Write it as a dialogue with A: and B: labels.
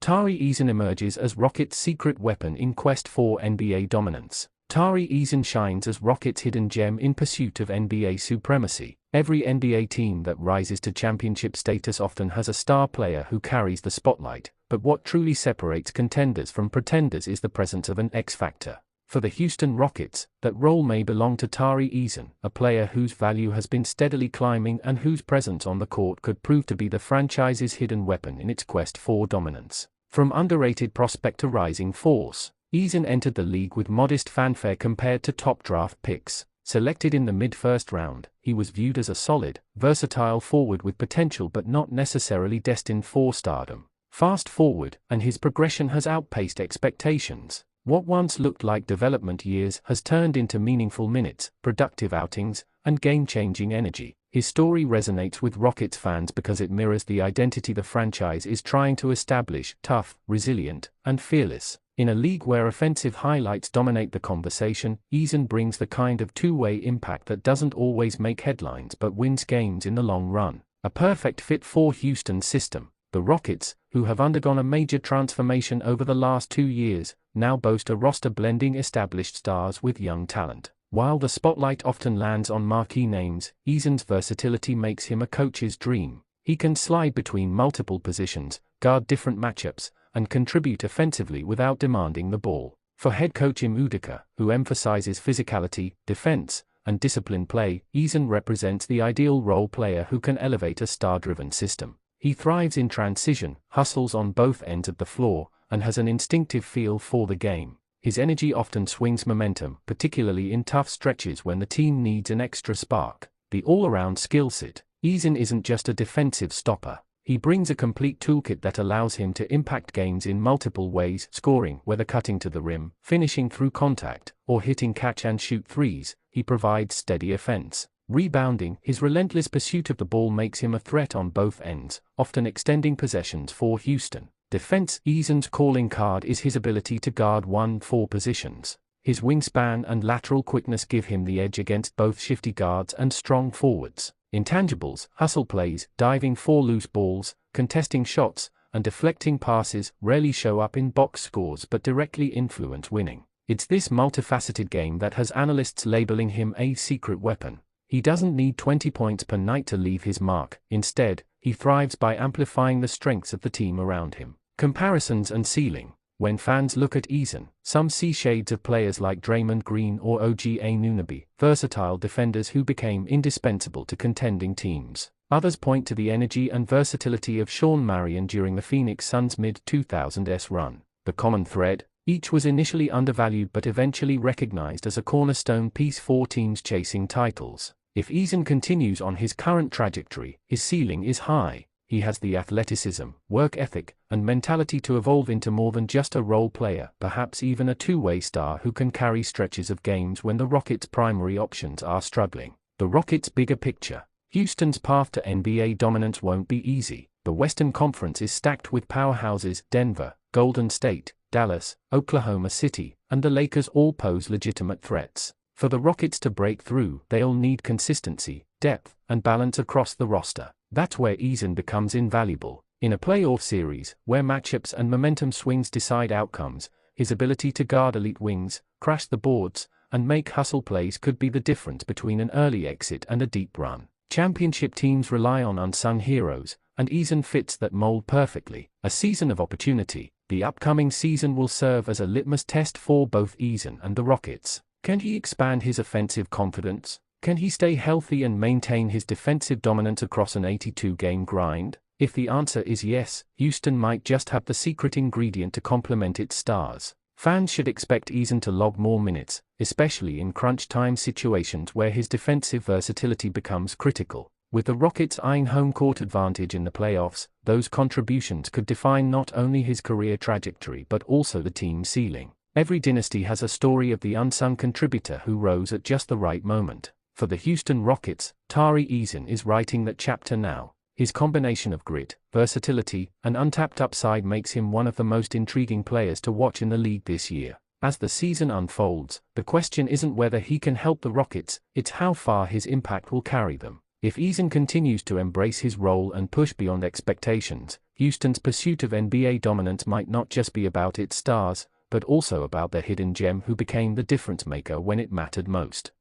A: Tari Eason emerges as Rockets' secret weapon in quest for NBA dominance. Tari Eason shines as Rockets' hidden gem in pursuit of NBA supremacy. Every NBA team that rises to championship status often has a star player who carries the spotlight, but what truly separates contenders from pretenders is the presence of an X factor. For the Houston Rockets, that role may belong to Tari Eason, a player whose value has been steadily climbing and whose presence on the court could prove to be the franchise's hidden weapon in its quest for dominance. From underrated prospect to rising force, Eason entered the league with modest fanfare compared to top draft picks. Selected in the mid-first round, he was viewed as a solid, versatile forward with potential but not necessarily destined for stardom. Fast forward, and his progression has outpaced expectations. What once looked like development years has turned into meaningful minutes, productive outings, and game-changing energy. His story resonates with Rockets fans because it mirrors the identity the franchise is trying to establish: tough, resilient, and fearless. In a league where offensive highlights dominate the conversation, Eason brings the kind of two-way impact that doesn't always make headlines but wins games in the long run. A perfect fit for Houston's system. The Rockets, who have undergone a major transformation over the last 2 years, now boast a roster blending established stars with young talent. While the spotlight often lands on marquee names, Eason's versatility makes him a coach's dream. He can slide between multiple positions, guard different matchups, and contribute offensively without demanding the ball. For head coach Ime Udoka, who emphasizes physicality, defense, and disciplined play, Eason represents the ideal role player who can elevate a star-driven system. He thrives in transition, hustles on both ends of the floor, and has an instinctive feel for the game. His energy often swings momentum, particularly in tough stretches when the team needs an extra spark. The all-around skill set. Eason isn't just a defensive stopper. He brings a complete toolkit that allows him to impact games in multiple ways: scoring, whether cutting to the rim, finishing through contact, or hitting catch-and-shoot threes. He provides steady offense. Rebounding, his relentless pursuit of the ball makes him a threat on both ends, often extending possessions for Houston. Defense. Eason's calling card is his ability to guard 1-4 positions. His wingspan and lateral quickness give him the edge against both shifty guards and strong forwards. Intangibles. Hustle plays, diving for loose balls, contesting shots, and deflecting passes rarely show up in box scores but directly influence winning. It's this multifaceted game that has analysts labeling him a secret weapon. He doesn't need 20 points per night to leave his mark. Instead, he thrives by amplifying the strengths of the team around him. Comparisons and ceiling. When fans look at Eason, some see shades of players like Draymond Green or OG Anunoby, versatile defenders who became indispensable to contending teams. Others point to the energy and versatility of Sean Marion during the Phoenix Suns' mid-2000s run. The common thread: each was initially undervalued but eventually recognized as a cornerstone piece for teams chasing titles. If Eason continues on his current trajectory, his ceiling is high. He has the athleticism, work ethic, and mentality to evolve into more than just a role player, perhaps even a two-way star who can carry stretches of games when the Rockets' primary options are struggling. The Rockets' bigger picture. Houston's path to NBA dominance won't be easy. The Western Conference is stacked with powerhouses: Denver, Golden State, Dallas, Oklahoma City, and the Lakers all pose legitimate threats. For the Rockets to break through, they'll need consistency, depth, and balance across the roster. That's where Eason becomes invaluable. In a playoff series, where matchups and momentum swings decide outcomes, his ability to guard elite wings, crash the boards, and make hustle plays could be the difference between an early exit and a deep run. Championship teams rely on unsung heroes, and Eason fits that mold perfectly. A season of opportunity. The upcoming season will serve as a litmus test for both Eason and the Rockets. Can he expand his offensive confidence? Can he stay healthy and maintain his defensive dominance across an 82-game grind? If the answer is yes, Houston might just have the secret ingredient to complement its stars. Fans should expect Eason to log more minutes, especially in crunch-time situations where his defensive versatility becomes critical. With the Rockets eyeing home court advantage in the playoffs, those contributions could define not only his career trajectory but also the team's ceiling. Every dynasty has a story of the unsung contributor who rose at just the right moment. For the Houston Rockets, Tari Eason is writing that chapter now. His combination of grit, versatility, and untapped upside makes him one of the most intriguing players to watch in the league this year. As the season unfolds, the question isn't whether he can help the Rockets, it's how far his impact will carry them. If Eason continues to embrace his role and push beyond expectations, Houston's pursuit of NBA dominance might not just be about its stars, but also about their hidden gem who became the difference maker when it mattered most.